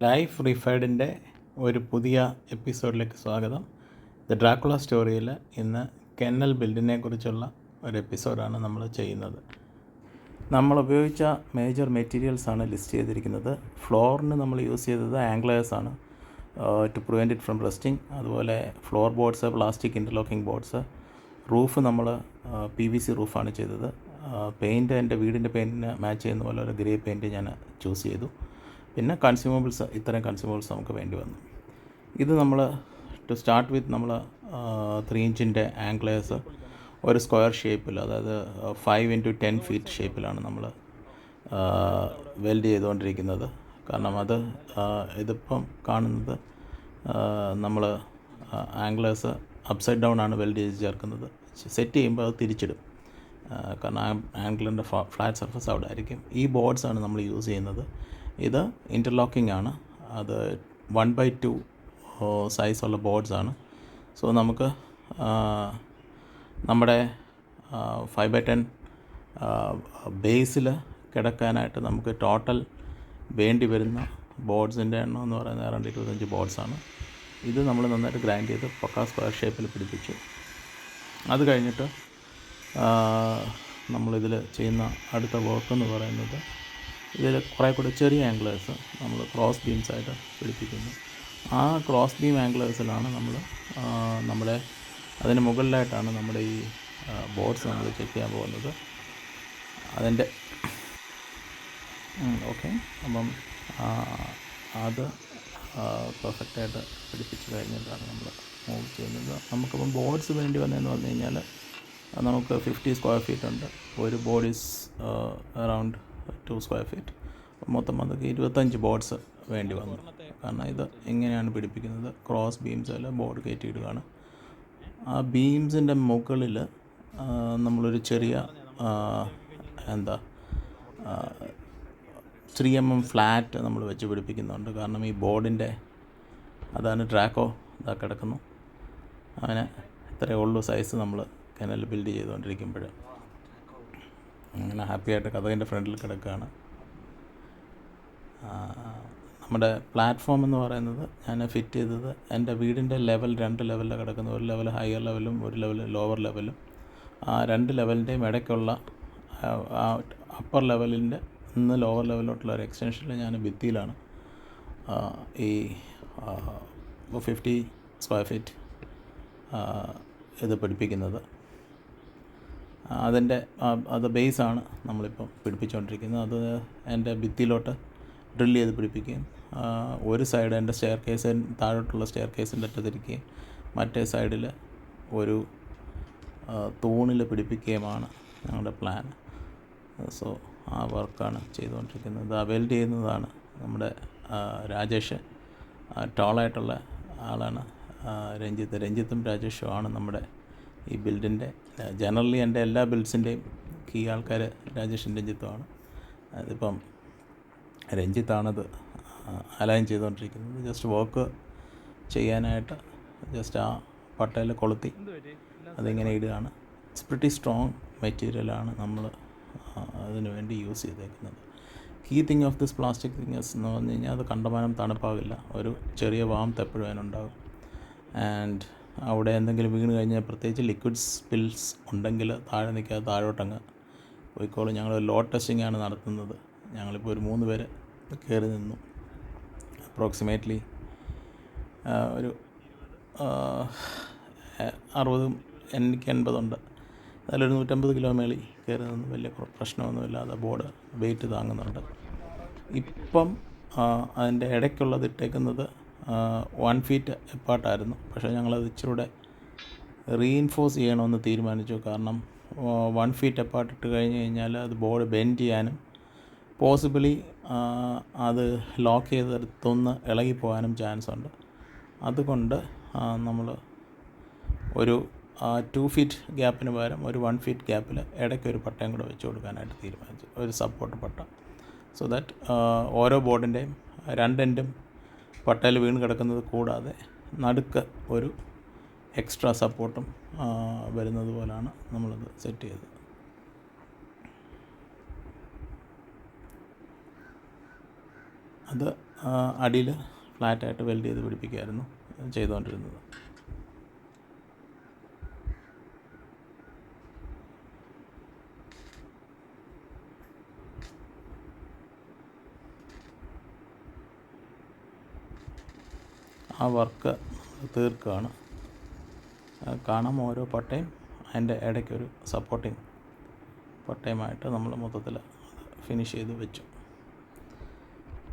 Life റീഫൈഡിൻ്റെ ഒരു പുതിയ എപ്പിസോഡിലേക്ക് സ്വാഗതം. ദ ഡ്രാക്കുള സ്റ്റോറിയിൽ ഇന്ന് കെന്നൽ ബിൽഡിനെ കുറിച്ചുള്ള ഒരു എപ്പിസോഡാണ് നമ്മൾ ചെയ്യുന്നത്. നമ്മൾ ഉപയോഗിച്ച മേജർ മെറ്റീരിയൽസാണ് ലിസ്റ്റ് ചെയ്തിരിക്കുന്നത്. ഫ്ലോറിന് നമ്മൾ യൂസ് ചെയ്തത് ആംഗ്ലേഴ്സാണ് to prevent it from rusting. അതുപോലെ floor boards, plastic interlocking boards. Roof നമ്മൾ PVC റൂഫാണ് ചെയ്തത്. പെയിൻറ്റ് എൻ്റെ വീടിൻ്റെ പെയിൻറ്റിന് മാച്ച് ചെയ്യുന്ന പോലെ ഒരു ഗ്രേ പെയിൻറ്റ് ഞാൻ ചൂസ് ചെയ്തു. പിന്നെ കൺസ്യൂമബിൾസ്, ഇത്തരം കൺസ്യൂമബിൾസ് നമുക്ക് വേണ്ടി വന്നു. ഇത് നമ്മൾ ടു സ്റ്റാർട്ട് വിത്ത് നമ്മൾ 3 ഇഞ്ചിൻ്റെ ആംഗ്ലേഴ്സ് ഒരു സ്ക്വയർ ഷേപ്പിൽ, അതായത് 5x10 ഫീറ്റ് ഷേപ്പിലാണ് നമ്മൾ വെൽഡ് ചെയ്തുകൊണ്ടിരിക്കുന്നത്. കാരണം അത് ഇതിപ്പം കാണുന്നത് നമ്മൾ ആംഗ്ലേഴ്സ് അപ്സൈഡ് ഡൗൺ ആണ് വെൽഡ് ചെയ്ത് ചേർക്കുന്നത്. സെറ്റ് ചെയ്യുമ്പോൾ അത് തിരിച്ചിടും, കാരണം ആംഗിളിൻ്റെ ഫ്ലാറ്റ് സർഫസ് അവിടെ ആയിരിക്കും. ഈ ബോർഡ്സാണ് നമ്മൾ യൂസ് ചെയ്യുന്നത്. ഇത് ഇൻ്റർലോക്കിംഗ് ആണ്. അത് 1/2 സൈസുള്ള ബോർഡ്സാണ്. സോ നമുക്ക് നമ്മുടെ 5/10 ബേസിൽ കിടക്കാനായിട്ട് നമുക്ക് ടോട്ടൽ വേണ്ടി വരുന്ന ബോർഡ്സിൻ്റെ എണ്ണം എന്ന് പറയുന്നത് അറൗണ്ട് 25 ബോർഡ്സാണ്. ഇത് നമ്മൾ നന്നായിട്ട് ഗ്രൈൻഡ് ചെയ്ത് പക്കാ സ്ക്വയർ ഷേപ്പിൽ പിടിപ്പിച്ചു. അത് കഴിഞ്ഞിട്ട് നമ്മളിതിൽ ചെയ്യുന്ന അടുത്ത വർക്ക് എന്ന് പറയുന്നത്, ഇതിൽ കുറേ കൂടെ ചെറിയ ആംഗ്ലേഴ്സ് നമ്മൾ ക്രോസ് ബീംസായിട്ട് പിടിപ്പിക്കുന്നു. ആ ക്രോസ് ബീം ആംഗ്ലേഴ്സിലാണ് നമ്മൾ നമ്മുടെ അതിന് മുകളിലായിട്ടാണ് നമ്മുടെ ഈ ബോർഡ്സ് നമ്മൾ ചെക്ക് ചെയ്യാൻ പോകുന്നത്. അതിൻ്റെ ഓക്കെ, അപ്പം അത് പെർഫെക്റ്റായിട്ട് പിടിപ്പിച്ച് കഴിഞ്ഞിട്ടാണ് നമ്മൾ മൂവ് ചെയ്യുന്നത്. നമുക്കിപ്പം ബോർഡ്സ് വേണ്ടി വന്നതെന്ന് പറഞ്ഞു കഴിഞ്ഞാൽ നമുക്ക് 50 സ്ക്വയർ ഫീറ്റ് ഉണ്ട്. ഒരു board is around 2 square feet. മൊത്തം നമുക്ക് 25 ബോർഡ്സ് വേണ്ടി വന്നു. കാരണം ഇത് എങ്ങനെയാണ് പിടിപ്പിക്കുന്നത്, ക്രോസ് ബീംസിൽ ബോർഡ് കയറ്റിയിടുകയാണ്. ആ ബീംസിൻ്റെ മുകളിൽ നമ്മളൊരു ചെറിയ 3 mm ഫ്ലാറ്റ് നമ്മൾ വെച്ച് പിടിപ്പിക്കുന്നുണ്ട്. കാരണം ഈ ബോർഡിൻ്റെ അതാണ് ഡ്രാക്കോ ഇതാ കിടക്കുന്നു. അങ്ങനെ ഇത്രയേ ഉള്ളൂ സൈസ് നമ്മൾ കെനൽ ബിൽഡ് ചെയ്തുകൊണ്ടിരിക്കുമ്പോൾ. അങ്ങനെ ഹാപ്പിയായിട്ട് കഥകിൻ്റെ ഫ്രണ്ടിൽ കിടക്കുകയാണ്. നമ്മുടെ പ്ലാറ്റ്ഫോം എന്ന് പറയുന്നത് ഞാൻ ഫിറ്റ് ചെയ്തത് എൻ്റെ വീടിൻ്റെ ലെവൽ 2 ലെവലിലാണ് കിടക്കുന്നത്. ഒരു ലെവൽ ഹയർ ലെവലും ഒരു ലെവൽ ലോവർ ലെവലും. ആ 2 ലെവലിൻ്റെയും ഇടയ്ക്കുള്ള അപ്പർ ലെവലിൻ്റെ നിന്ന് ലോവർ ലെവലിലോട്ടുള്ള ഒരു എക്സ്റ്റൻഷനിൽ ഞാൻ ഭിത്തിയിലാണ് ഈ 50 സ്ക്വയർ ഫീറ്റ് ഇത് പിടിപ്പിക്കുന്നത്. അത് ബേസാണ് നമ്മളിപ്പം പിടിപ്പിച്ചുകൊണ്ടിരിക്കുന്നത്. അത് എൻ്റെ ഭിത്തിയിലോട്ട് ഡ്രില്ല് ചെയ്ത് പിടിപ്പിക്കുകയും ഒരു സൈഡ് എൻ്റെ സ്റ്റെയർ കേസ്, താഴോട്ടുള്ള സ്റ്റെയർ കേസിൻ്റെ അറ്റത്തിരിക്കുകയും മറ്റേ സൈഡിൽ ഒരു തൂണിൽ പിടിപ്പിക്കുകയുമാണ് ഞങ്ങളുടെ പ്ലാൻ. സോ ആ വർക്കാണ് ചെയ്തുകൊണ്ടിരിക്കുന്നത്. ആ വെൽഡ് ചെയ്യുന്നതാണ് നമ്മുടെ രാജേഷ്. ടോളായിട്ടുള്ള ആളാണ് രഞ്ജിത്തും രാജേഷും ആണ് നമ്മുടെ ഈ ബിൽഡിൻ്റെ ജനറലി എൻ്റെ എല്ലാ ബിൽഡ്സിൻ്റെയും കീ ആൾക്കാർ രാജേഷും രഞ്ജിത്തുമാണ്. അതിപ്പം രഞ്ജിത്താണത് അലൈൻ ചെയ്തുകൊണ്ടിരിക്കുന്നത്. ജസ്റ്റ് വർക്ക് ചെയ്യാനായിട്ട് ജസ്റ്റ് ആ പട്ടയിൽ കൊളുത്തി അതിങ്ങനെ ഇടുകയാണ്. ഇറ്റ്സ് പ്രിറ്റി സ്ട്രോങ് മെറ്റീരിയലാണ് നമ്മൾ അതിന് വേണ്ടി യൂസ് ചെയ്തേക്കുന്നത്. Key thing of this plastic things എന്ന് പറഞ്ഞു കഴിഞ്ഞാൽ അത് കണ്ടമാനം തണുപ്പാകില്ല. ഒരു ചെറിയ വാംത്ത് എപ്പോഴും അതിനുണ്ടാകും. ആൻഡ് അവിടെ എന്തെങ്കിലും വീണ് കഴിഞ്ഞാൽ, പ്രത്യേകിച്ച് ലിക്വിഡ് സ്പിൽസ് ഉണ്ടെങ്കിൽ താഴെ നിൽക്കാതെ താഴോട്ടങ്ങ് പോയിക്കോളും. ഞങ്ങൾ ലോ ടെസ്റ്റിംഗ് ആണ് നടത്തുന്നത്. ഞങ്ങളിപ്പോൾ ഒരു 3 പേര് കയറി നിന്നു. അപ്രോക്സിമേറ്റ്ലി ഒരു 60, എനിക്ക് 80 ഉണ്ട്. അതിലൊരു 150 കിലോ മേളിൽ കയറി നിന്ന് വലിയ പ്രശ്നമൊന്നുമില്ലാതെ ബോർഡ് വെയിറ്റ് താങ്ങുന്നുണ്ട്. ഇപ്പം അതിൻ്റെ ഇടയ്ക്കുള്ളത് ഇട്ടേക്കുന്നത് 1 ഫീറ്റ് എപ്പാർട്ടായിരുന്നു. പക്ഷേ ഞങ്ങളത് ഇച്ചിരൂടെ റീഇൻഫോഴ്സ് ചെയ്യണമെന്ന് തീരുമാനിച്ചു. കാരണം 1 ഫീറ്റ് എപ്പാർട്ട് ഇട്ട് കഴിഞ്ഞ് കഴിഞ്ഞാൽ അത് ബോർഡ് ബെൻഡ് ചെയ്യാനും പോസിബിളി അത് ലോക്ക് ചെയ്തെടുത്തൊന്ന് ഇളകിപ്പോകാനും ചാൻസ് ഉണ്ട്. അതുകൊണ്ട് നമ്മൾ ഒരു 2 ഫീറ്റ് ഗ്യാപ്പിന് പകരം ഒരു 1 ഫീറ്റ് ഗ്യാപ്പിൽ ഇടയ്ക്കൊരു പട്ടയും കൂടെ വെച്ച് കൊടുക്കാനായിട്ട് തീരുമാനിച്ചു, ഒരു സപ്പോർട്ട് പട്ട. സോ ദാറ്റ് ഓരോ ബോർഡിൻ്റെയും 2 എൻഡും പട്ടയിൽ വീണ് കിടക്കുന്നത് കൂടാതെ നടുക്ക് ഒരു എക്സ്ട്രാ സപ്പോർട്ടും വരുന്നത് പോലെയാണ് നമ്മളത് സെറ്റ് ചെയ്തത്. അത് അടിയിൽ ഫ്ലാറ്റായിട്ട് വെൽഡ് ചെയ്ത് പിടിപ്പിക്കുകയായിരുന്നു ചെയ്തുകൊണ്ടിരുന്നത്. ആ വർക്ക് തീർക്കുകയാണ്. കാണാം ഓരോ പട്ടയും അതിൻ്റെ ഇടയ്ക്കൊരു സപ്പോർട്ടിങ് പട്ടയമായിട്ട് നമ്മൾ മൊത്തത്തിൽ ഫിനിഷ് ചെയ്ത് വെച്ചു.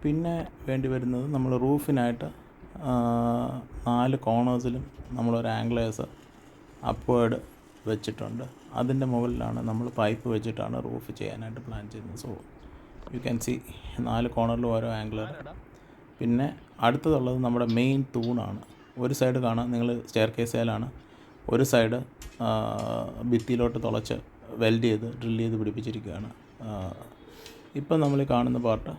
പിന്നെ വേണ്ടി വരുന്നത് നമ്മൾ റൂഫിനായിട്ട് 4 കോർണേഴ്സിലും നമ്മളൊരു ആംഗ്ലേഴ്സ് അപ്വേർഡ് വെച്ചിട്ടുണ്ട്. അതിൻ്റെ മുകളിലാണ് നമ്മൾ പൈപ്പ് വെച്ചിട്ടാണ് റൂഫ് ചെയ്യാനായിട്ട് പ്ലാൻ ചെയ്യുന്നത്. സോ യു ക്യാൻ സി 4 കോർണറിലും ഓരോ ആംഗ്ലർ. പിന്നെ അടുത്തതുള്ളത് നമ്മുടെ മെയിൻ തൂണാണ്. ഒരു സൈഡ് കാണാം നിങ്ങൾ സ്റ്റെയർ കേസിലാണ്, ഒരു സൈഡ് ഭിത്തിയിലോട്ട് തുളച്ച് വെൽഡ് ചെയ്ത് ഡ്രിൽ ചെയ്ത് പിടിപ്പിച്ചിരിക്കുകയാണ്. ഇപ്പം നമ്മൾ കാണുന്ന പാർട്ട്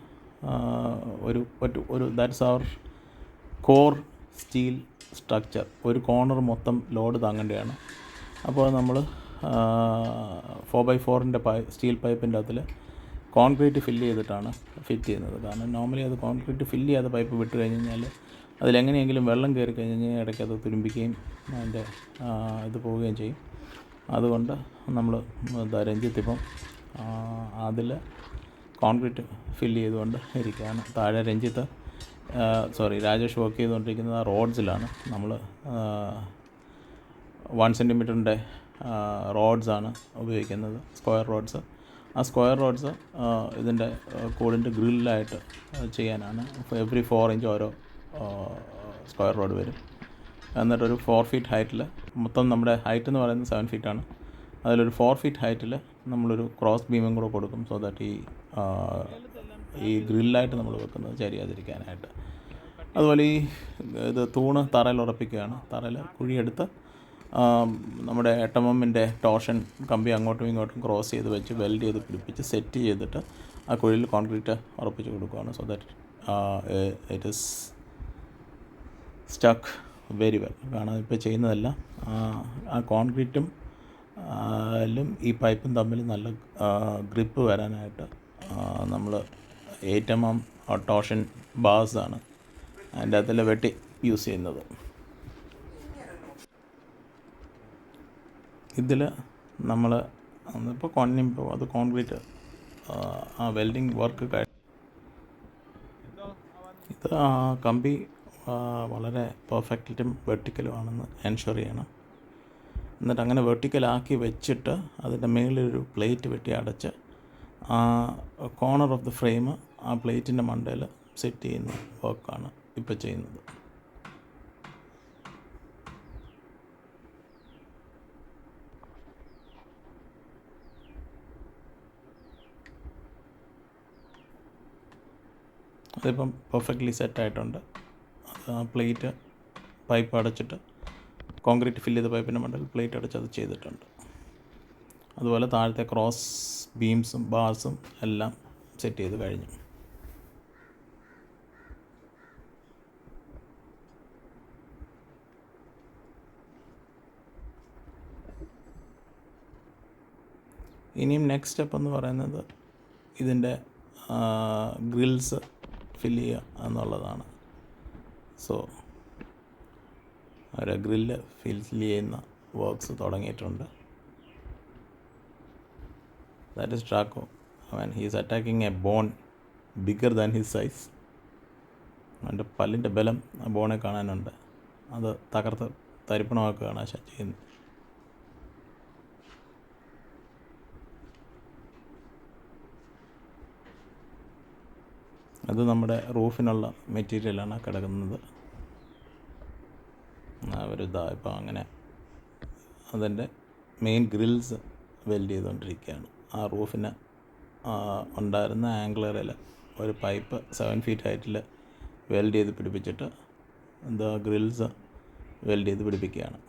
ഒരു that's our core steel structure. ഒരു കോർണർ മൊത്തം ലോഡ് താങ്ങേണ്ടതാണ്. അപ്പോൾ നമ്മൾ 4x4 സ്റ്റീൽ പൈപ്പിൻ്റെ അകത്തിൽ കോൺക്രീറ്റ് ഫില്ല് ചെയ്തിട്ടാണ് ഫിറ്റ് ചെയ്യുന്നത്. കാരണം നോർമലി അത് കോൺക്രീറ്റ് ഫില്ല് ചെയ്യാതെ പൈപ്പ് വിട്ട് കഴിഞ്ഞ് കഴിഞ്ഞാൽ അതിലെങ്ങനെയെങ്കിലും വെള്ളം കയറി കഴിഞ്ഞ് കഴിഞ്ഞാൽ ഇടയ്ക്ക് അത് തുരുമ്പിക്കുകയും അതിൻ്റെ ഇത് പോവുകയും ചെയ്യും. അതുകൊണ്ട് നമ്മൾ രഞ്ജിത്തിപ്പം അതിൽ കോൺക്രീറ്റ് ഫില്ല് ചെയ്തുകൊണ്ട് ഇരിക്കുകയാണ്. താഴെ രാജേഷ് വർക്ക് ചെയ്തുകൊണ്ടിരിക്കുന്നത് ആ റോഡ്സിലാണ്. നമ്മൾ 1 സെൻറ്റിമീറ്ററിൻ്റെ റോഡ്സാണ് ഉപയോഗിക്കുന്നത്, സ്ക്വയർ റോഡ്സ്. ആ സ്ക്വയർ റോഡ്സ് ഇതിൻ്റെ കൂടിൻ്റെ ഗ്രില്ലായിട്ട് ചെയ്യാനാണ്. എവറി 4 ഇഞ്ച് ഓരോ സ്ക്വയർ റോഡ് വരും. എന്നിട്ടൊരു 4 ഫീറ്റ് ഹൈറ്റിൽ, മൊത്തം നമ്മുടെ ഹൈറ്റ് എന്ന് പറയുന്നത് 7 ഫീറ്റാണ്. അതിലൊരു 4 ഫീറ്റ് ഹൈറ്റിൽ നമ്മളൊരു ക്രോസ് ബീമും കൂടെ കൊടുക്കും. സോ ദാറ്റ് ഈ ഗ്രില്ലായിട്ട് നമ്മൾ വെക്കുന്നത് ചരിയാതിരിക്കാനായിട്ട്. അതുപോലെ ഇത് തൂണ് തറയിൽ ഉറപ്പിക്കുകയാണ്. തറയിൽ കുഴിയെടുത്ത് നമ്മുടെ 8 mm ടോർഷൻ കമ്പി അങ്ങോട്ടും ഇങ്ങോട്ടും ക്രോസ് ചെയ്ത് വെച്ച് വെൽഡ് ചെയ്ത് പിടിപ്പിച്ച് സെറ്റ് ചെയ്തിട്ട് ആ കുഴിയിൽ കോൺക്രീറ്റ് ഉറപ്പിച്ച് കൊടുക്കുകയാണ്. So that it is stuck very well. കാരണം ഇപ്പോൾ ചെയ്യുന്നതെല്ലാം ആ കോൺക്രീറ്റും ഈ പൈപ്പും തമ്മിൽ നല്ല ഗ്രിപ്പ് വരാനായിട്ട് നമ്മൾ 8 mm ടോർഷൻ ബാർസാണ് അതിൻ്റെ അകത്തിൽ വെട്ടി യൂസ് ചെയ്യുന്നത്. ഇതിൽ നമ്മൾ ഇപ്പോൾ അത് കോൺക്രീറ്റ് ആ വെൽഡിങ് വർക്ക് ഇത് കമ്പി വളരെ പെർഫെക്റ്റും വെർട്ടിക്കലും ആണെന്ന് എൻഷുർ ചെയ്യണം. എന്നിട്ട് അങ്ങനെ വെർട്ടിക്കലാക്കി വെച്ചിട്ട് അതിൻ്റെ മേളിലൊരു പ്ലേറ്റ് വെട്ടി അടച്ച് ആ കോർണർ ഓഫ് ദ ഫ്രെയിം ആ പ്ലേറ്റിൻ്റെ മണ്ടയിൽ സെറ്റ് ചെയ്യുന്ന വർക്കാണ് ഇപ്പോൾ ചെയ്യുന്നത്. അതിപ്പം പെർഫെക്റ്റ്ലി സെറ്റായിട്ടുണ്ട്. അത് ആ പ്ലേറ്റ് പൈപ്പ് അടച്ചിട്ട് കോൺക്രീറ്റ് ഫില്ല് ചെയ്ത പൈപ്പിൻ്റെ മണ്ടയിൽ പ്ലേറ്റ് അടച്ച് അത് ചെയ്തിട്ടുണ്ട്. അതുപോലെ താഴത്തെ ക്രോസ് ബീംസും ബാർസും എല്ലാം സെറ്റ് ചെയ്ത് കഴിഞ്ഞു. ഇനിയും നെക്സ്റ്റ് സ്റ്റെപ്പ് എന്ന് പറയുന്നത് ഇതിൻ്റെ ഗ്രിൽസ് ഫില്ല് ചെയ്യുക എന്നുള്ളതാണ്. സോ ഒരു ഗ്രില്ല് ഫില്ല് ചെയ്യുന്ന വർക്ക്സ് തുടങ്ങിയിട്ടുണ്ട്. ദാറ്റ് ഇസ് ട്രാക്കോ. He is attacking a bone bigger than his size. അവൻ്റെ പല്ലിൻ്റെ ബലം ആ ബോണെ കാണാനുണ്ട്. അത് തകർത്ത് തരിപ്പണമാക്കുകയാണ് ചെയ്യുന്നത്. അത് നമ്മുടെ റൂഫിനുള്ള മെറ്റീരിയലാണ് കിടക്കുന്നത്. ഇപ്പോൾ അങ്ങനെ അതിൻ്റെ മെയിൻ ഗ്രിൽസ് വെൽഡ് ചെയ്തുകൊണ്ടിരിക്കുകയാണ്. ആ റൂഫിന് ഉണ്ടായിരുന്ന ആംഗ്ലറിൽ ഒരു പൈപ്പ് 7 ഫീറ്റ് ഹൈറ്റിൽ വെൽഡ് ചെയ്ത് പിടിപ്പിച്ചിട്ട് ഗ്രിൽസ് വെൽഡ് ചെയ്ത് പിടിപ്പിക്കുകയാണ്.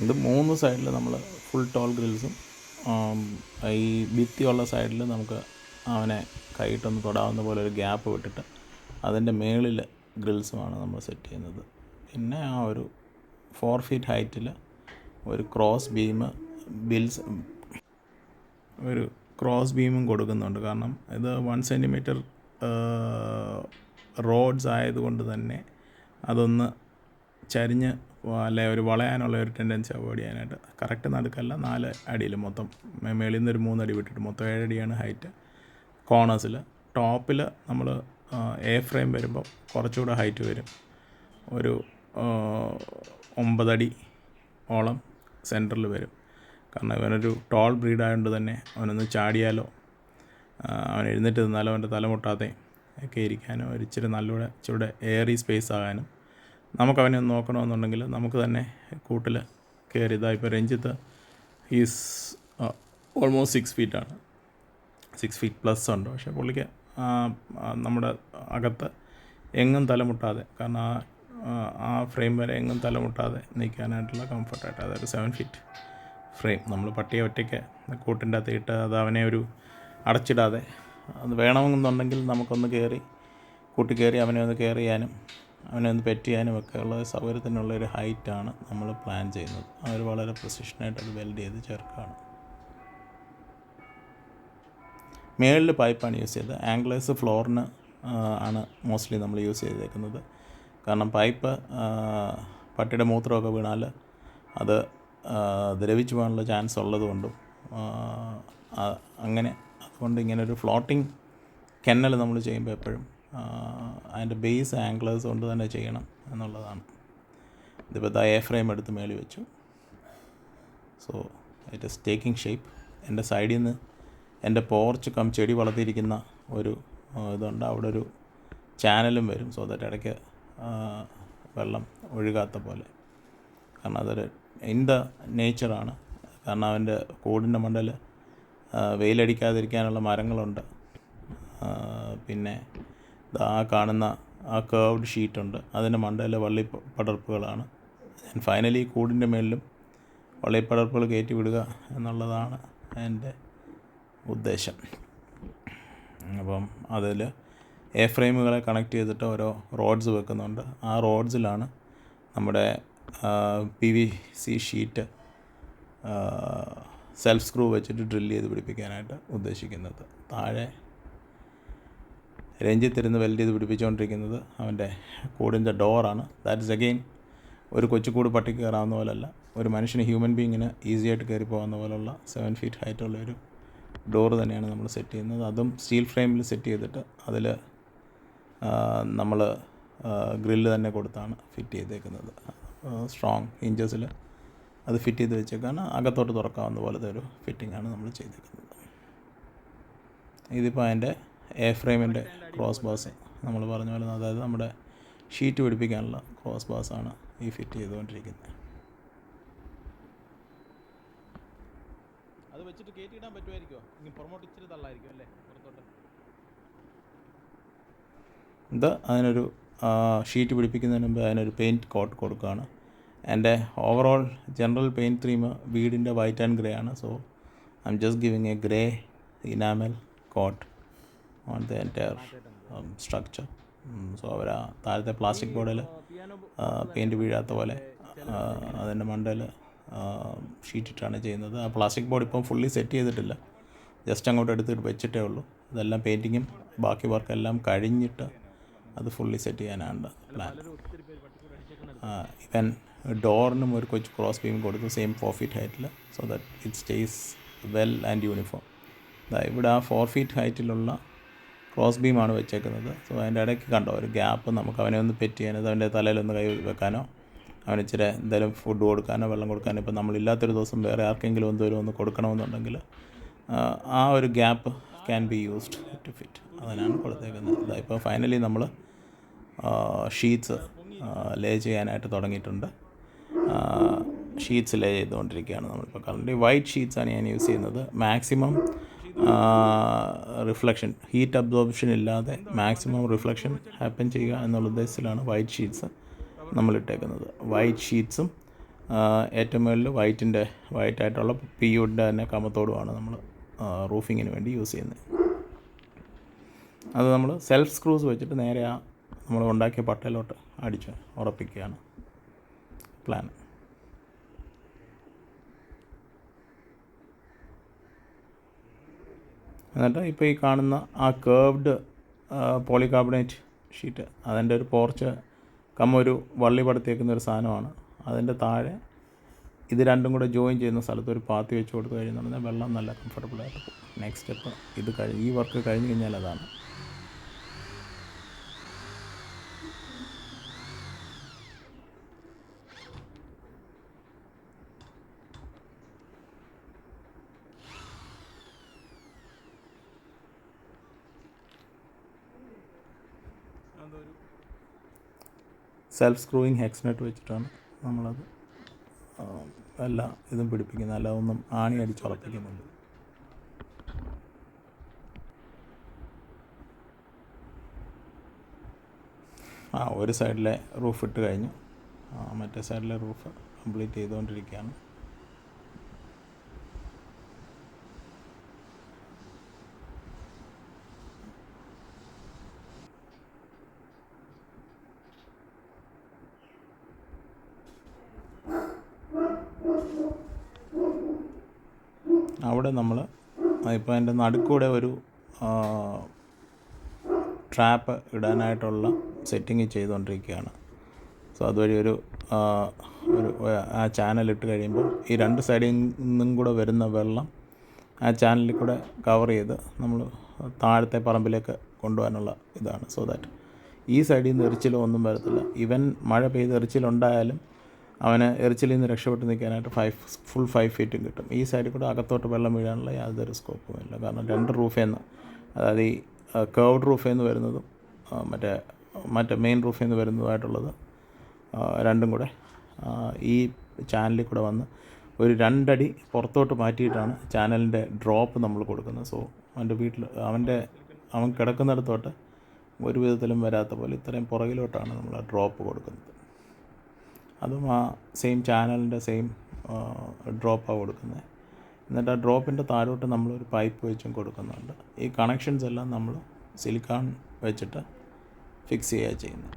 ഇത് 3 സൈഡിൽ നമ്മൾ ഫുൾ ടോൾ ഗ്രിൽസും ഈ ഭിത്തിയുള്ള സൈഡിൽ നമുക്ക് അവനെ കൈയിട്ടൊന്ന് തൊടാവുന്ന പോലെ ഒരു ഗ്യാപ്പ് വിട്ടിട്ട് അതിൻ്റെ മേളിൽ ഗ്രിൽസുമാണ് നമ്മൾ സെറ്റ് ചെയ്യുന്നത്. പിന്നെ ആ ഒരു 4 ഫീറ്റ് ഹൈറ്റിൽ ഒരു ക്രോസ് ബീമും കൊടുക്കുന്നുണ്ട്. കാരണം ഇത് 1 സെൻറ്റിമീറ്റർ റോഡ്സ് ആയതുകൊണ്ട് തന്നെ അതൊന്ന് ചരിഞ്ഞ് അല്ലെ ഒരു വളയാനുള്ള ഒരു ടെൻഡൻസി അവോയ്ഡ് ചെയ്യാനായിട്ട് കറക്റ്റ് നടുക്കല്ല 4 അടിയിൽ മൊത്തം മേളിൽ നിന്ന് ഒരു 3 അടി വിട്ടിട്ട് മൊത്തം 7 അടിയാണ് ഹൈറ്റ്. കോർണേഴ്സിൽ ടോപ്പിൽ നമ്മൾ ഫ്രെയിം വരുമ്പോൾ കുറച്ചുകൂടെ ഹൈറ്റ് വരും. ഒരു 9 അടി ഓളം സെൻറ്ററിൽ വരും. കാരണം ഇവനൊരു ടോൾ ബ്രീഡായതുകൊണ്ട് തന്നെ അവനൊന്ന് ചാടിയാലോ അവൻ എഴുന്നേറ്റ് നിന്നാലോ അവൻ്റെ തലമുട്ടാതെ ഒക്കെ ഇരിക്കാനും ഒരു ഇച്ചിരി എയറി സ്പേസ് ആകാനും നമുക്കവനെ ഒന്ന് നോക്കണമെന്നുണ്ടെങ്കിൽ നമുക്ക് തന്നെ കൂട്ടിൽ കയറി ഇപ്പോൾ Ranjith is almost 6 ഫീറ്റാണ്, 6 feet plus ഉണ്ട്. പക്ഷേ പുള്ളിക്ക് നമ്മുടെ അകത്ത് എങ്ങും തലമുട്ടാതെ, കാരണം ആ ഫ്രെയിം വരെ എങ്ങും തലമുട്ടാതെ നിൽക്കാനായിട്ടുള്ള കംഫർട്ടായിട്ട്, അതായത് 7 ഫീറ്റ് ഫ്രെയിം നമ്മൾ പട്ടിയെ ഒറ്റയ്ക്ക് കൂട്ടിൻ്റെ അകത്ത് ഇട്ട് അത് അവനെ ഒരു അടച്ചിടാതെ അത് വേണമെന്നുണ്ടെങ്കിൽ നമുക്കൊന്ന് കൂട്ടി കയറി അവനെ ഒന്ന് കെയർ ചെയ്യാനും അവനെ ഒന്ന് പെറ്റ് ചെയ്യാനും ഒക്കെ ഉള്ള സൗകര്യത്തിനുള്ളൊരു ഹൈറ്റാണ് നമ്മൾ പ്ലാൻ ചെയ്യുന്നത്. അവർ വളരെ പ്രിസിഷനായിട്ട് അത് വെൽഡ് ചെയ്ത് ചേർക്കുകയാണ്. മേളിൽ പൈപ്പാണ് യൂസ് ചെയ്തത്. ആംഗ്ലേഴ്സ് ഫ്ലോറിന് ആണ് മോസ്റ്റ്ലി നമ്മൾ യൂസ് ചെയ്തേക്കുന്നത്. കാരണം പൈപ്പ് പട്ടിയുടെ മൂത്രമൊക്കെ വീണാൽ അത് ദ്രവിച്ചു പോകാനുള്ള ചാൻസ് ഉള്ളതുകൊണ്ടും അതുകൊണ്ട് ഇങ്ങനെ ഒരു ഫ്ലോട്ടിംഗ് കെന്നൽ നമ്മൾ ചെയ്യുമ്പോൾ എപ്പോഴും അതിൻ്റെ ബേസ് ആംഗ്ലേഴ്സ് കൊണ്ട് തന്നെ ചെയ്യണം എന്നുള്ളതാണ്. ഇതിപ്പോൾ ഫ്രെയിം എടുത്ത് മേളി വെച്ചു. So it is taking shape. എൻ്റെ സൈഡിൽ നിന്ന് എൻ്റെ പോർച്ച് ചെടി വളർത്തിയിരിക്കുന്ന ഒരു ഇതുണ്ട്, അവിടെ ഒരു ചാനലും വരും. സോ ദാറ്റ് ഇടയ്ക്ക് വെള്ളം ഒഴുകാത്ത പോലെ. കാരണം അതൊരു ഇൻ ദ നേച്ചറാണ്. കാരണം അവൻ്റെ കൂടിൻ്റെ മണ്ടയിൽ വെയിലടിക്കാതിരിക്കാനുള്ള മരങ്ങളുണ്ട്. പിന്നെ കാണുന്ന ആ കേർവ്ഡ് ഷീറ്റുണ്ട്, അതിൻ്റെ മണ്ടയിൽ വള്ളിപ്പടർപ്പുകളാണ്. ഞാൻ ഫൈനലി കൂടിൻ്റെ മേളിലും വള്ളിപ്പടർപ്പുകൾ കയറ്റി വിടുക എന്നുള്ളതാണ് എൻ്റെ ഉദ്ദേശം. അപ്പം അതിൽ ഫ്രെയിമുകളെ കണക്ട് ചെയ്തിട്ട് ഓരോ റോഡ്സ് വെക്കുന്നുണ്ട്. ആ റോഡ്സിലാണ് നമ്മുടെ PVC ഷീറ്റ് സെൽഫ് സ്ക്രൂ വെച്ചിട്ട് ഡ്രില്ല് ചെയ്ത് പിടിപ്പിക്കാനായിട്ട് ഉദ്ദേശിക്കുന്നത്. താഴെ രഞ്ജിത്തിരുന്ന് വെൽഡ് ചെയ്ത് പിടിപ്പിച്ചുകൊണ്ടിരിക്കുന്നത് അവൻ്റെ കൂടിൻ്റെ ഡോറാണ്. ദാറ്റ്സ് അഗെയിൻ ഒരു കൊച്ചുകൂട് പട്ടിക്ക് കയറാവുന്ന പോലെയല്ല, ഒരു മനുഷ്യന് ഹ്യൂമൻ ബീങ്ങിന് ഈസിയായിട്ട് കയറി പോകുന്ന പോലുള്ള 7 ഫീറ്റ് ഹൈറ്റുള്ളൊരു ഡോറ് തന്നെയാണ് നമ്മൾ സെറ്റ് ചെയ്യുന്നത്. അതും സ്റ്റീൽ ഫ്രെയിമിൽ സെറ്റ് ചെയ്തിട്ട് അതിൽ നമ്മൾ ഗ്രില്ല് തന്നെ കൊടുത്താണ് ഫിറ്റ് ചെയ്തേക്കുന്നത്. സ്ട്രോങ് ഹിഞ്ചസിൽ അത് ഫിറ്റ് ചെയ്ത് വെച്ചേക്കാണ്. അകത്തോട്ട് തുറക്കാവുന്ന പോലത്തെ ഒരു ഫിറ്റിംഗാണ് നമ്മൾ ചെയ്തേക്കുന്നത്. ഇതിപ്പോൾ അതിൻ്റെ ഫ്രെയിമിൻ്റെ ക്രോസ് ബാസ് നമ്മൾ പറഞ്ഞ പോലെ, അതായത് നമ്മുടെ ഷീറ്റ് പിടിപ്പിക്കാനുള്ള ക്രോസ് ബാസാണ് ഈ ഫിറ്റ് ചെയ്തുകൊണ്ടിരിക്കുന്നത്. അത് വെച്ചിട്ട് കയറ്റിയിടാൻ പറ്റുമായിരിക്കുമോ? ഇനി പുറമോട്ട് ഇച്ചിരി തള്ളായിരിക്കും അല്ലേ പുറത്തോട്ട്. ഇത് അതിനൊരു ഷീറ്റ് പിടിപ്പിക്കുന്നതിന് മുമ്പ് അതിനൊരു പെയിൻറ്റ് കോട്ട് കൊടുക്കുകയാണ്. എൻ്റെ ഓവറോൾ ജനറൽ പെയിൻറ്റ് തീം വീടിൻ്റെ വൈറ്റ് ആൻഡ് ഗ്രേ ആണ്. So I'm just giving a grey enamel coat on the entire structure. So അവർ ആ താഴത്തെ പ്ലാസ്റ്റിക് ബോർഡിൽ പെയിൻറ്റ് വീഴാത്ത പോലെ അതിൻ്റെ മണ്ടയിൽ ഷീറ്റിട്ടാണ് ചെയ്യുന്നത്. ആ പ്ലാസ്റ്റിക് ബോർഡ് ഇപ്പം ഫുള്ളി സെറ്റ് ചെയ്തിട്ടില്ല, ജസ്റ്റ് അങ്ങോട്ട് എടുത്തിട്ട് വെച്ചിട്ടേ ഉള്ളൂ. ഇതെല്ലാം പെയിൻറ്റിങ്ങും ബാക്കി വർക്കെല്ലാം കഴിഞ്ഞിട്ട് അത് ഫുള്ളി സെറ്റ് ചെയ്യാനാണ് പ്ലാൻ. ഇവൻ ഡോറിനും ഒരു കൊച്ചു ക്രോസ് ബീം കൊടുത്തു, സെയിം 4 ഫീറ്റ് ഹൈറ്റിൽ, so that it stays well and uniform. ഇവിടെ ആ 4 ഫീറ്റ് ഹൈറ്റിലുള്ള ക്രോസ് ബീമാണ് വെച്ചേക്കുന്നത്. സോ അതിൻ്റെ ഇടയ്ക്ക് കണ്ടോ ഒരു ഗ്യാപ്പ്. നമുക്ക് അവനെ ഒന്ന് പെറ്റ് ചെയ്യാനോ അവൻ്റെ തലയിലൊന്ന് കൈ വെക്കാനോ അവന് ഇച്ചിരി എന്തെങ്കിലും ഫുഡ് കൊടുക്കാനോ വെള്ളം കൊടുക്കാനോ, ഇപ്പോൾ നമ്മളില്ലാത്തൊരു ദിവസം വേറെ ആർക്കെങ്കിലും എന്തെങ്കിലും ഒന്ന് കൊടുക്കണമെന്നുണ്ടെങ്കിൽ ആ ഒരു gap can be used to fit. അതിനാണ് കൊടുത്തേക്കുന്നത്. ഇപ്പോൾ ഫൈനലി നമ്മൾ ഷീറ്റ്സ് ലേ ചെയ്യാനായിട്ട് തുടങ്ങിയിട്ടുണ്ട്. ഷീറ്റ്സ് ലേ ചെയ്തുകൊണ്ടിരിക്കുകയാണ് നമ്മളിപ്പോൾ. കറൻറ്റ്ലി വൈറ്റ് ഷീറ്റ്സാണ് ഞാൻ യൂസ് ചെയ്യുന്നത്. മാക്സിമം റിഫ്ലക്ഷൻ, ഹീറ്റ് അബ്സോർപ്ഷൻ ഇല്ലാതെ മാക്സിമം റിഫ്ലക്ഷൻ ഹാപ്പൻ ചെയ്യുക എന്നുള്ള ഉദ്ദേശത്തിലാണ് വൈറ്റ് ഷീറ്റ്സ് നമ്മളിട്ടേക്കുന്നത്. വൈറ്റ് ഷീറ്റ്സും ഏറ്റവും മുകളിൽ വൈറ്റായിട്ടുള്ള PU തന്നെ കമത്തോടുമാണ് നമ്മൾ റൂഫിങ്ങിന് വേണ്ടി യൂസ് ചെയ്യുന്നത്. അത് നമ്മൾ സെൽഫ് സ്ക്രൂസ് വെച്ചിട്ട് നേരെ ആ നമ്മൾ ഉണ്ടാക്കിയ പട്ടയിലോട്ട് അടിച്ച് ഉറപ്പിക്കുകയാണ് പ്ലാൻ. എന്നിട്ട് ഇപ്പോൾ ഈ കാണുന്ന ആ കേർവ്ഡ് പോളികാർബണേറ്റ് ഷീറ്റ്, അതിൻ്റെ ഒരു പോർച്ച് ഒരു വള്ളി പടുത്തേക്കുന്ന ഒരു സാധനമാണ്. അതിൻ്റെ താഴെ ഇത് രണ്ടും കൂടെ ജോയിൻ ചെയ്യുന്ന സ്ഥലത്ത് ഒരു പാത്തി വെച്ച് കൊടുത്തു കഴിഞ്ഞാൽ വെള്ളം നല്ല കംഫർട്ടബിളായിട്ട് പോകും. നെക്സ്റ്റ് സ്റ്റെപ്പ് ഇത് ഈ വർക്ക് കഴിഞ്ഞ് കഴിഞ്ഞാൽ അതാണ്. അതൊരു സെൽഫ് സ്ക്രൂയിങ് ഹെക്സ് നട്ട് വെച്ചിട്ടാണ് നമ്മളത് എല്ലാ ഇതും പിടിപ്പിക്കുന്നത്, അല്ല ഒന്നും ആണി അടിച്ചുറപ്പിക്കുന്നുണ്ട്. ഒരു സൈഡിലെ റൂഫ് ഇട്ട് കഴിഞ്ഞു, മറ്റേ സൈഡിലെ റൂഫ് കംപ്ലീറ്റ് ചെയ്തുകൊണ്ടിരിക്കുകയാണ്. അവിടെ നമ്മൾ ഇപ്പോൾ അതിൻ്റെ നടുക്കൂടെ ഒരു ട്രാപ്പ് ഇടാനായിട്ടുള്ള സെറ്റിങ് ചെയ്തുകൊണ്ടിരിക്കുകയാണ്. സോ അതുവഴി ഒരു ആ ചാനലിട്ട് കഴിയുമ്പോൾ ഈ രണ്ട് സൈഡിൽ നിന്നും കൂടെ വരുന്ന വെള്ളം ആ ചാനലിൽ കൂടെ കവർ ചെയ്ത് നമ്മൾ താഴത്തെ പറമ്പിലേക്ക് കൊണ്ടുപോകാനുള്ള ഇതാണ്. സോ ദാറ്റ് ഈ സൈഡിൽ നിന്ന് എറിച്ചിലോ ഒന്നും വരത്തില്ല. ഈവൻ മഴ പെയ്ത് എറിച്ചിലുണ്ടായാലും അവന് എറിച്ചിലിൽ നിന്ന് രക്ഷപ്പെട്ട് നിൽക്കാനായിട്ട് ഫുൾ 5 ഫീറ്റും കിട്ടും. ഈ സൈഡിൽ കൂടെ അകത്തോട്ട് വെള്ളം വീഴാനുള്ള യാതൊരു സ്കോപ്പും ഇല്ല. കാരണം രണ്ട് റൂഫിൽ നിന്ന്, അതായത് ഈ കേർവ്ഡ് റൂഫിൽ നിന്ന് വരുന്നതും മറ്റേ മെയിൻ റൂഫിൽ നിന്ന് വരുന്നതുമായിട്ടുള്ളത് രണ്ടും കൂടെ ഈ ചാനലിൽ കൂടെ വന്ന് ഒരു 2 അടി പുറത്തോട്ട് മാറ്റിയിട്ടാണ് ചാനലിൻ്റെ ഡ്രോപ്പ് നമ്മൾ കൊടുക്കുന്നത്. സോ അവൻ കിടക്കുന്നിടത്തോട്ട് ഒരു വിധത്തിലും വരാത്ത പോലെ ഇത്രയും പുറകിലോട്ടാണ് നമ്മൾ ആ ഡ്രോപ്പ് കൊടുക്കുന്നത്. അതും ആ സെയിം ചാനലിൻ്റെ സെയിം ഡ്രോപ്പാണ് കൊടുക്കുന്നത്. എന്നിട്ട് ആ ഡ്രോപ്പിൻ്റെ താഴോട്ട് നമ്മളൊരു പൈപ്പ് വെച്ചും കൊടുക്കുന്നുണ്ട്. ഈ കണക്ഷൻസ് എല്ലാം നമ്മൾ സിലിക്കോൺ വെച്ചിട്ട് ഫിക്സ് ചെയ്യുക ചെയ്യുന്നത്.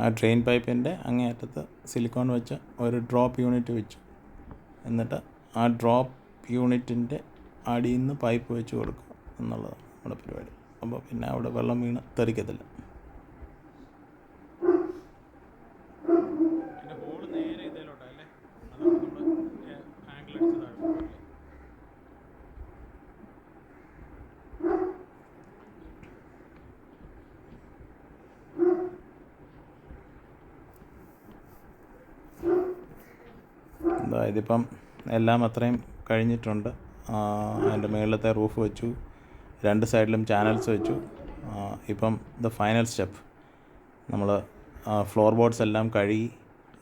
ആ ഡ്രെയിൻ പൈപ്പിൻ്റെ അങ്ങേയറ്റത്ത് സിലിക്കോൺ വെച്ച ഒരു ഡ്രോപ്പ് യൂണിറ്റ് വെച്ചു. എന്നിട്ട് ആ ഡ്രോപ്പ് യൂണിറ്റിൻ്റെ അടിയിൽ നിന്ന് പൈപ്പ് വെച്ച് കൊടുക്കുക എന്നുള്ളതാണ് നമ്മുടെ പരിപാടി. അപ്പോൾ പിന്നെ അവിടെ വെള്ളം വീണ് തെറിക്കത്തില്ല. ഇതിപ്പം എല്ലാം അത്രയും കഴിഞ്ഞിട്ടുണ്ട്. അതിൻ്റെ മുകളിലത്തെ റൂഫ് വെച്ചു, 2 സൈഡിലും ചാനൽസ് വെച്ചു. ഇപ്പം ദ ഫൈനൽ സ്റ്റെപ്പ് നമ്മൾ ഫ്ലോർ ബോർഡ്സ് എല്ലാം കഴുകി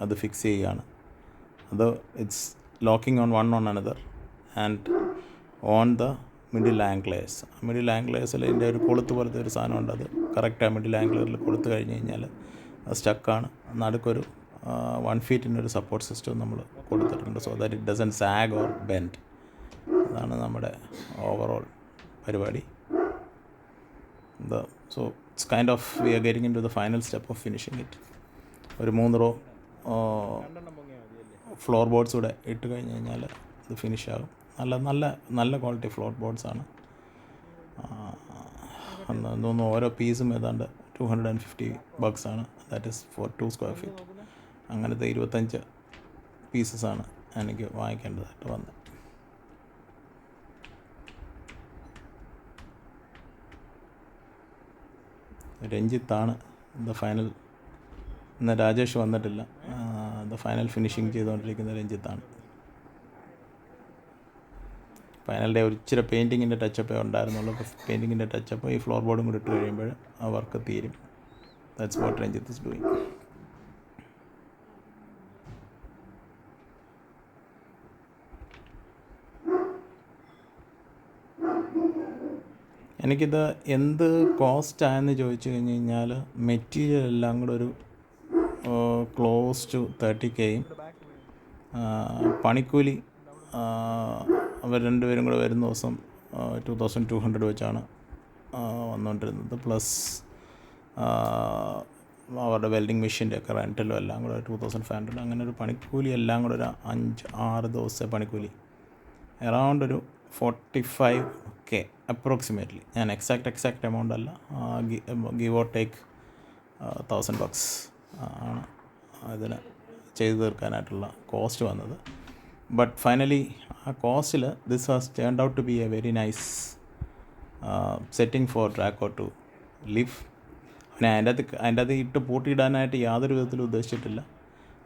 അത് ഫിക്സ് ചെയ്യുകയാണ്. അത് it's locking on another and on the middle anglers. Middle ആംഗ്ലേഴ്സിൽ ഇതിൻ്റെ ഒരു കൊളുത്ത് പോലത്തെ ഒരു സാധനമുണ്ട്. അത് കറക്റ്റാണ് മിഡിൽ ആംഗ്ലറിൽ കൊടുത്തു കഴിഞ്ഞ് കഴിഞ്ഞാൽ അത് സ്റ്റക്കാണ്. നടുക്കൊരു 1 ഫീറ്റിൻ്റെ ഒരു സപ്പോർട്ട് സിസ്റ്റം നമ്മൾ കൊടുത്തിട്ടുണ്ട്. So that it doesn't sag or bend. അതാണ് നമ്മുടെ ഓവറോൾ പരിപാടി. So it's kind of we are getting into the final step of finishing it. ഒരു 3 റോ ഫ്ലോർ ബോർഡ്സ് കൂടെ ഇട്ട് കഴിഞ്ഞ് കഴിഞ്ഞാൽ ഇത് ഫിനിഷ് ആകും. നല്ല ക്വാളിറ്റി ഫ്ലോർ ബോർഡ്സാണ്. തോന്നുന്നു ഓരോ പീസും ഏതാണ്ട് $250 that is for 2 square feet. അങ്ങനത്തെ 25 പീസസാണ് എനിക്ക് വാങ്ങിക്കേണ്ടതായിട്ട് വന്നത്. രഞ്ജിത്താണ് ദ ഫൈനൽ. ഇന്ന് രാജേഷ് വന്നിട്ടില്ല. ദ ഫൈനൽ ഫിനിഷിങ് ചെയ്തുകൊണ്ടിരിക്കുന്ന രഞ്ജിത്താണ്. ഫൈനൽ ഡേ ഒരു ഇച്ചിരി പെയിൻറ്റിങ്ങിൻ്റെ ടച്ചപ്പേ ഉണ്ടായിരുന്നുള്ളൂ. പെയിൻറ്റിങ്ങിൻ്റെ ടച്ചപ്പ് ഈ ഫ്ലോർ ബോർഡും കൂടി ഇട്ട് കഴിയുമ്പോൾ ആ വർക്ക് തീരും. That's what Ranjith is doing. എനിക്കിത് എന്ത് കോസ്റ്റായെന്ന് ചോദിച്ചു കഴിഞ്ഞ് കഴിഞ്ഞാൽ മെറ്റീരിയൽ എല്ലാം കൂടെ ഒരു ക്ലോസ് ടു 30K പണിക്കൂലി അവർ രണ്ടുപേരും കൂടെ വരുന്ന ദിവസം 2200 വെച്ചാണ് വന്നുകൊണ്ടിരുന്നത്. പ്ലസ് അവരുടെ വെൽഡിങ് മെഷീൻ്റെ ഒക്കെ റെൻറ്റലും എല്ലാം കൂടെ 2500. അങ്ങനെ ഒരു പണിക്കൂലി എല്ലാം കൂടെ ഒരു 5-6 ദിവസത്തെ പണിക്കൂലി അറൗണ്ട് ഒരു 45K അപ്രോക്സിമേറ്റ്ലി. ഞാൻ എക്സാക്റ്റ് എമൗണ്ട് അല്ല, ഗിവ് ഓർ ടേക്ക് $1000 ആണ് ഇതിന് ചെയ്തു തീർക്കാനായിട്ടുള്ള കോസ്റ്റ് വന്നത്. ബട്ട് ഫൈനലി ആ കോസ്റ്റിൽ this has turned out to be a very nice setting for Draco to live. പിന്നെ അതിൻ്റെ അത് ഇട്ട് പൂട്ടിയിടാനായിട്ട് യാതൊരു വിധത്തിലും ഉദ്ദേശിച്ചിട്ടില്ല.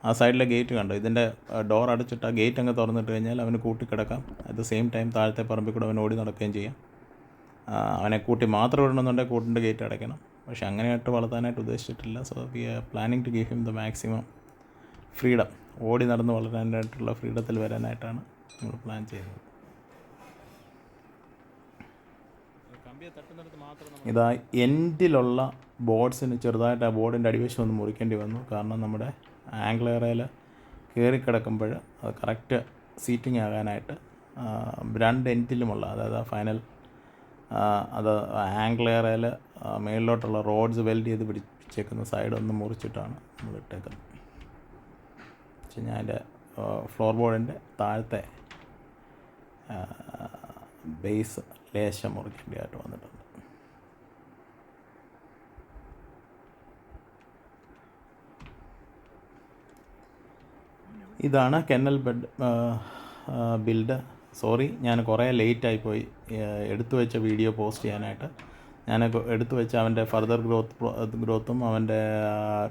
ആ സൈഡിലെ ഗേറ്റ് കണ്ടോ, ഇതിൻ്റെ ഡോർ അടച്ചിട്ട് ആ ഗേറ്റ് അങ്ങ് തുറന്നിട്ട് കഴിഞ്ഞാൽ അവന് കൂട്ടിക്കിടക്കാം. അറ്റ് ദ സെയിം ടൈം താഴത്തെ പറമ്പിൽ കൂടെ അവൻ ഓടി നടക്കുകയും ചെയ്യാം. അവനെ കൂട്ടി മാത്രം ഇടണമെന്നുണ്ടെങ്കിൽ കൂട്ടിൻ്റെ ഗേറ്റ് അടയ്ക്കണം. പക്ഷേ അങ്ങനെയായിട്ട് വളർത്താനായിട്ട് ഉദ്ദേശിച്ചിട്ടില്ല. So we are planning to give him the maximum freedom. ഓടി നടന്ന് വളരാനായിട്ടുള്ള ഫ്രീഡത്തിൽ വരാനായിട്ടാണ് നമ്മൾ പ്ലാൻ ചെയ്യുന്നത്. ഇതാ എൻഡിലുള്ള ബോർഡ്സിന് ചെറുതായിട്ട് ആ ബോർഡിൻ്റെ അടിവശം ഒന്ന് മുറിക്കേണ്ടി വന്നു. കാരണം നമ്മുടെ ആംഗിൾ ഏറയിൽ കയറിക്കിടക്കുമ്പോൾ അത് കറക്റ്റ് സീറ്റിംഗ് ആകാനായിട്ട് രണ്ട് എൻഡിലുമുള്ള, അതായത് ആ ഫൈനൽ അത് ആംഗിൾ ഏറയിൽ മേളിലോട്ടുള്ള റോഡ്സ് വെൽഡ് ചെയ്ത് പിടിച്ചേക്കുന്ന സൈഡ് ഒന്ന് മുറിച്ചിട്ടാണ് നമ്മൾ ഇട്ടേക്കുന്നത്. പക്ഷേ ഞാൻ അതിൻ്റെ ഫ്ലോർ ബോർഡിൻ്റെ താഴത്തെ ബേസ് ലേശം മുറിക്കേണ്ടതായിട്ട് വന്നിട്ടുണ്ട്. ഇതാണ് കെന്നൽ ബെഡ് ബിൽഡ്. സോറി, ഞാൻ കുറേ ലേറ്റായിപ്പോയി എടുത്തു വെച്ച വീഡിയോ പോസ്റ്റ് ചെയ്യാനായിട്ട്. ഞാൻ എടുത്തു വെച്ച അവൻ്റെ ഫർദർ ഗ്രോത്തും അവൻ്റെ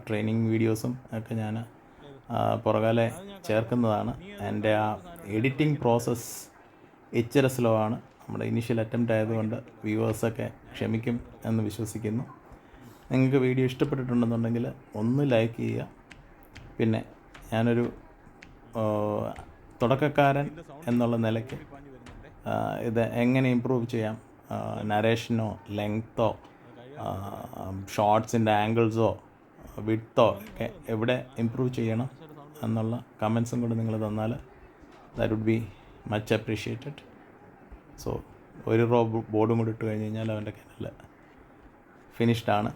ട്രെയിനിങ് വീഡിയോസും ഒക്കെ ഞാൻ പുറകാലെ ചേർക്കുന്നതാണ്. എൻ്റെ ആ എഡിറ്റിംഗ് പ്രോസസ്സ് ഇച്ചിരി സ്ലോ ആണ്. നമ്മുടെ ഇനീഷ്യൽ അറ്റംപ്റ്റ് ആയതുകൊണ്ട് വ്യൂവേഴ്സൊക്കെ ക്ഷമിക്കും എന്ന് വിശ്വസിക്കുന്നു. നിങ്ങൾക്ക് വീഡിയോ ഇഷ്ടപ്പെട്ടിട്ടുണ്ടെന്നുണ്ടെങ്കിൽ ഒന്ന് ലൈക്ക് ചെയ്യുക. പിന്നെ ഞാനൊരു തുടക്കക്കാരൻ എന്നുള്ള നിലയ്ക്ക് ഇത് എങ്ങനെ ഇമ്പ്രൂവ് ചെയ്യാം, നരേഷനോ ലെങ്ത്തോ ഷോർട്സിൻ്റെ ആംഗിൾസോ വിഡ്ത്തോ ഒക്കെ എവിടെ ഇമ്പ്രൂവ് ചെയ്യണം എന്നുള്ള കമൻസും കൂടെ നിങ്ങൾ തന്നാൽ that would be much appreciated. So ഒരു റോ ബോർഡും കൂടി ഇട്ട് കഴിഞ്ഞ് കഴിഞ്ഞാൽ അവൻ്റെ കെനൽ ഫിനിഷ്ഡാണ്.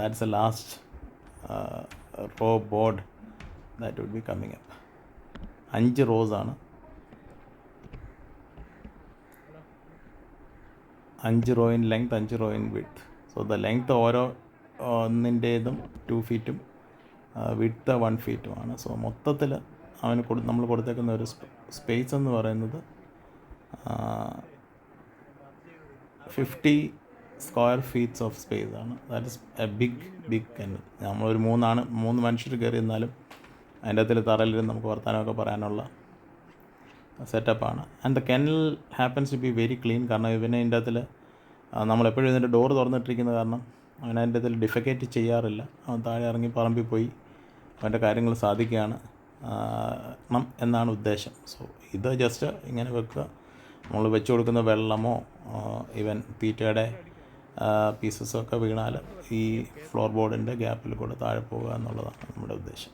That's a last row board that would be coming up. 5 റോസാണ്, 5 row in length, 5 row in width. So the length ഓരോ ഒന്നിൻ്റേതും 2 ഫീറ്റും വിഡ്ത്ത് 1 ഫീറ്റുമാണ്. സോ മൊത്തത്തിൽ അവന് നമ്മൾ കൊടുത്തേക്കുന്ന ഒരു സ്പേസ് എന്ന് പറയുന്നത് 50 സ്ക്വയർ ഫീറ്റ്സ് ഓഫ് സ്പേസ് ആണ്. That is a big kennel. നമ്മളൊരു 3 മനുഷ്യർ കയറി എന്നാലും അതിൻ്റെ അകത്തിൽ തറയിലിരുന്ന് നമുക്ക് വർത്താനമൊക്കെ പറയാനുള്ള സെറ്റപ്പാണ്. And the kennel happens to be very clean. കാരണം ഇവനെ ഇതിൻ്റെ അകത്തിൽ നമ്മളെപ്പോഴും ഇതിൻ്റെ ഡോർ തുറന്നിട്ടിരിക്കുന്ന കാരണം അവൻ അതിൻ്റെ അകത്തിൽ ഡിഫെക്കേറ്റ് ചെയ്യാറില്ല. അവൻ താഴെ ഇറങ്ങി പറമ്പിൽ പോയി അവൻ്റെ കാര്യങ്ങൾ സാധിക്കുകയാണ് എന്നാണ് ഉദ്ദേശം. സോ ഇത് ജസ്റ്റ് ഇങ്ങനെ വെക്കുക. നമ്മൾ വെച്ച് കൊടുക്കുന്ന വെള്ളമോ ഈവൻ തീറ്റയുടെ പീസസൊക്കെ വീണാൽ ഈ ഫ്ലോർ ബോർഡിൻ്റെ ഗ്യാപ്പിൽ കൂടെ താഴെ പോകുക എന്നുള്ളതാണ് നമ്മുടെ ഉദ്ദേശം.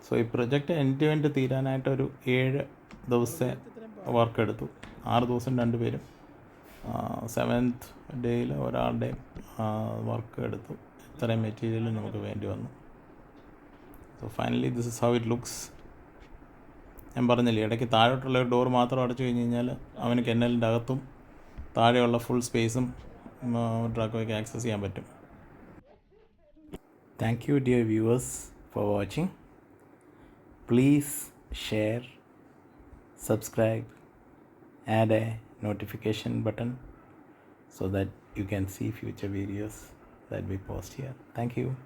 സോ ഈ പ്രൊജക്റ്റ് എൻഡ് തീരാനായിട്ടൊരു 7 ദിവസത്തെ വർക്ക് എടുത്തു. 6 ദിവസം 2 പേരും, 7th ഡേയിൽ ഒരാളുടെയും വർക്ക് എടുത്തു. ഇത്രയും മെറ്റീരിയൽ നമുക്ക് വേണ്ടി വന്നു. So finally this is how it looks. ഞാൻ പറഞ്ഞില്ലേ, ഇടയ്ക്ക് താഴോട്ടുള്ള ഒരു ഡോർ മാത്രം അടച്ചു കഴിഞ്ഞ് കഴിഞ്ഞാൽ അവന് കെന്നലിൻ്റെ അകത്തും താഴെയുള്ള ഫുൾ സ്പേസും ഡ്രാക്കോയ്ക്ക് ആക്സസ് ചെയ്യാൻ പറ്റും. Thank you dear viewers for watching. Please share, subscribe, add a notification button so that you can see future videos that we post here. Thank you.